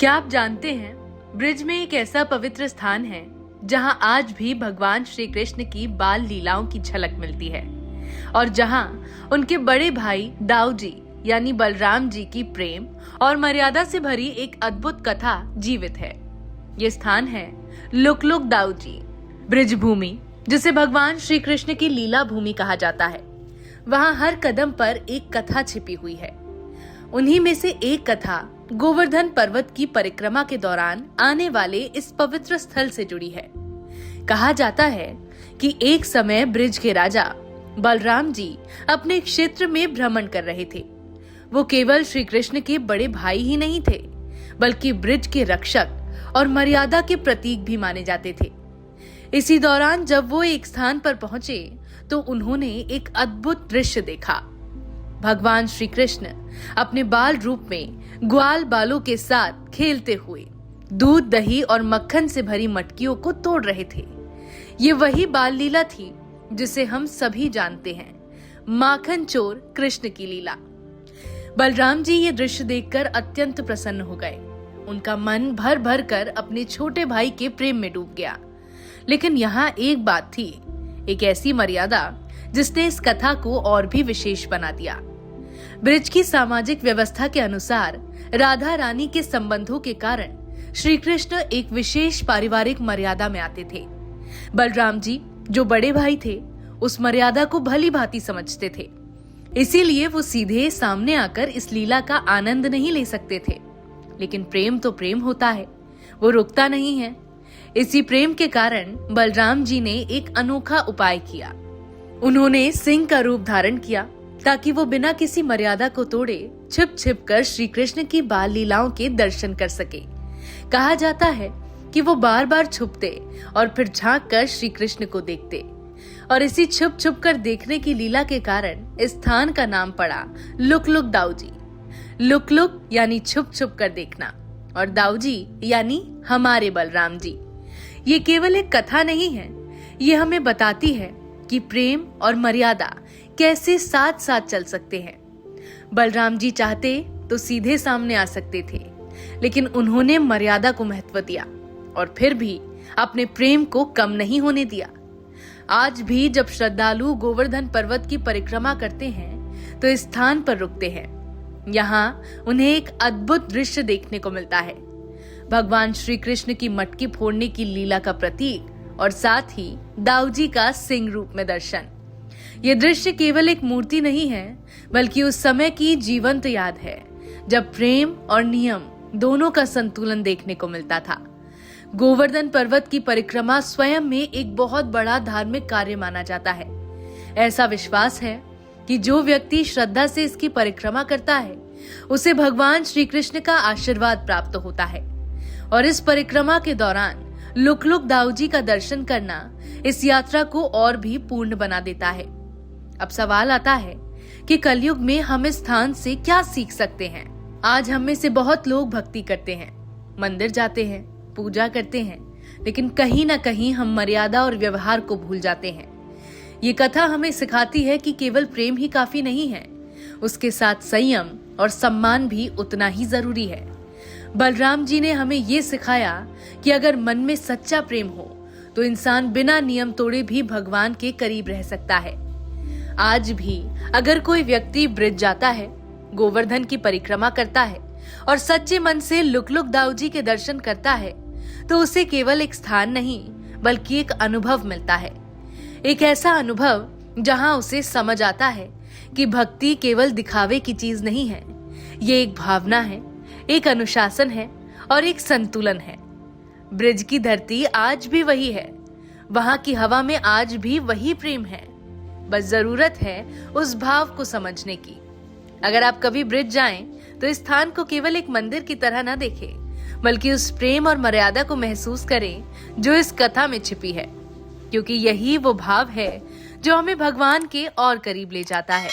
क्या आप जानते हैं, ब्रिज में एक ऐसा पवित्र स्थान है जहां आज भी भगवान श्री कृष्ण की बाल लीलाओं की झलक मिलती है और जहां उनके बड़े भाई दाऊ जी यानी बलराम जी की प्रेम और मर्यादा से भरी एक अद्भुत कथा जीवित है। ये स्थान है लुक दाऊ जी, ब्रिज भूमि, जिसे भगवान श्री कृष्ण की लीला भूमि कहा जाता है। वहां हर कदम पर एक कथा छिपी हुई है। उन्हीं में से एक कथा गोवर्धन पर्वत की परिक्रमा के दौरान आने वाले इस पवित्र स्थल से जुड़ी है। कहा जाता है कि एक समय ब्रिज के राजा बलराम जी अपने क्षेत्र में भ्रमण कर रहे थे। वो केवल श्री कृष्ण के बड़े भाई ही नहीं थे, बल्कि ब्रिज के रक्षक और मर्यादा के प्रतीक भी माने जाते थे। इसी दौरान जब वो एक स्थान पर पहुंचे तो उन्होंने एक अद्भुत दृश्य देखा। भगवान श्री कृष्ण अपने बाल रूप में ग्वाल बालों के साथ खेलते हुए दूध, दही और मक्खन से भरी मटकियों को तोड़ रहे थे। ये वही बाल लीला थी जिसे हम सभी जानते हैं, माखन चोर कृष्ण की लीला। बलराम जी ये दृश्य देखकर अत्यंत प्रसन्न हो गए। उनका मन भर भर कर अपने छोटे भाई के प्रेम में डूब गया। लेकिन यहाँ एक बात थी, एक ऐसी मर्यादा जिसने इस कथा को और भी विशेष बना दिया। ब्रिज की सामाजिक व्यवस्था के अनुसार राधा रानी के संबंधों के कारण श्री कृष्ण एक विशेष पारिवारिक मर्यादा में आते थे। बलराम जी जो बड़े भाई थे, उस मर्यादा को भली भांति समझते थे। इसीलिए वो सीधे सामने आकर इस लीला का आनंद नहीं ले सकते थे। लेकिन प्रेम तो प्रेम होता है, वो रुकता नहीं है। इसी प्रेम के कारण बलराम जी ने एक अनोखा उपाय किया। उन्होंने सिंह का रूप धारण किया ताकि वो बिना किसी मर्यादा को तोड़े छिप छिप कर श्री कृष्ण की बाल लीलाओं के दर्शन कर सके। कहा जाता है कि वो बार बार छुपते और फिर झांक कर श्री कृष्ण को देखते, और इसी छुप छुप कर देखने की लीला के कारण इस स्थान का नाम पड़ा लुक दाऊ जी। लुक यानी छुप छुप कर देखना और दाऊ जी यानी हमारे बलराम जी। ये केवल एक कथा नहीं है, ये हमें बताती है कि प्रेम और मर्यादा कैसे साथ साथ चल सकते हैं। बलराम जी चाहते तो सीधे सामने आ सकते थे, लेकिन उन्होंने मर्यादा को महत्व दिया और फिर भी अपने प्रेम को कम नहीं होने दिया। आज भी जब श्रद्धालु गोवर्धन पर्वत की परिक्रमा करते हैं तो इस स्थान पर रुकते हैं। यहाँ उन्हें एक अद्भुत दृश्य देखने को मिलता है, भगवान श्री कृष्ण की मटकी फोड़ने की लीला का प्रतीक और साथ ही दाऊ जी का सिंह रूप में दर्शन। ये दृश्य केवल एक मूर्ति नहीं है, बल्कि उस समय की जीवंत याद है जब प्रेम और नियम दोनों का संतुलन देखने को मिलता था। गोवर्धन पर्वत की परिक्रमा स्वयं में एक बहुत बड़ा धार्मिक कार्य माना जाता है। ऐसा विश्वास है कि जो व्यक्ति श्रद्धा से इसकी परिक्रमा करता है, उसे भगवान श्री कृष्ण का आशीर्वाद प्राप्त होता है। और इस परिक्रमा के दौरान लुक दाऊ जी का दर्शन करना इस यात्रा को और भी पूर्ण बना देता है। अब सवाल आता है कि कलयुग में हम इस स्थान से क्या सीख सकते हैं। आज हम में से बहुत लोग भक्ति करते हैं, मंदिर जाते हैं, पूजा करते हैं, लेकिन कहीं ना कहीं हम मर्यादा और व्यवहार को भूल जाते हैं। ये कथा हमें सिखाती है कि केवल प्रेम ही काफी नहीं है, उसके साथ संयम और सम्मान भी उतना ही जरूरी है। बलराम जी ने हमें ये सिखाया कि अगर मन में सच्चा प्रेम हो तो इंसान बिना नियम तोड़े भी भगवान के करीब रह सकता है। आज भी अगर कोई व्यक्ति ब्रिज जाता है, गोवर्धन की परिक्रमा करता है और सच्चे मन से लुक दाऊ जी के दर्शन करता है, तो उसे केवल एक स्थान नहीं बल्कि एक अनुभव मिलता है। एक ऐसा अनुभव जहां उसे समझ आता है कि भक्ति केवल दिखावे की चीज नहीं है, ये एक भावना है, एक अनुशासन है और एक संतुलन है। ब्रिज की धरती आज भी वही है, वहां की हवा में आज भी वही प्रेम है। बस जरूरत है उस भाव को समझने की। अगर आप कभी ब्रिज जाएं, तो इस स्थान को केवल एक मंदिर की तरह न देखें, बल्कि उस प्रेम और मर्यादा को महसूस करें जो इस कथा में छिपी है, क्योंकि यही वो भाव है जो हमें भगवान के और करीब ले जाता है।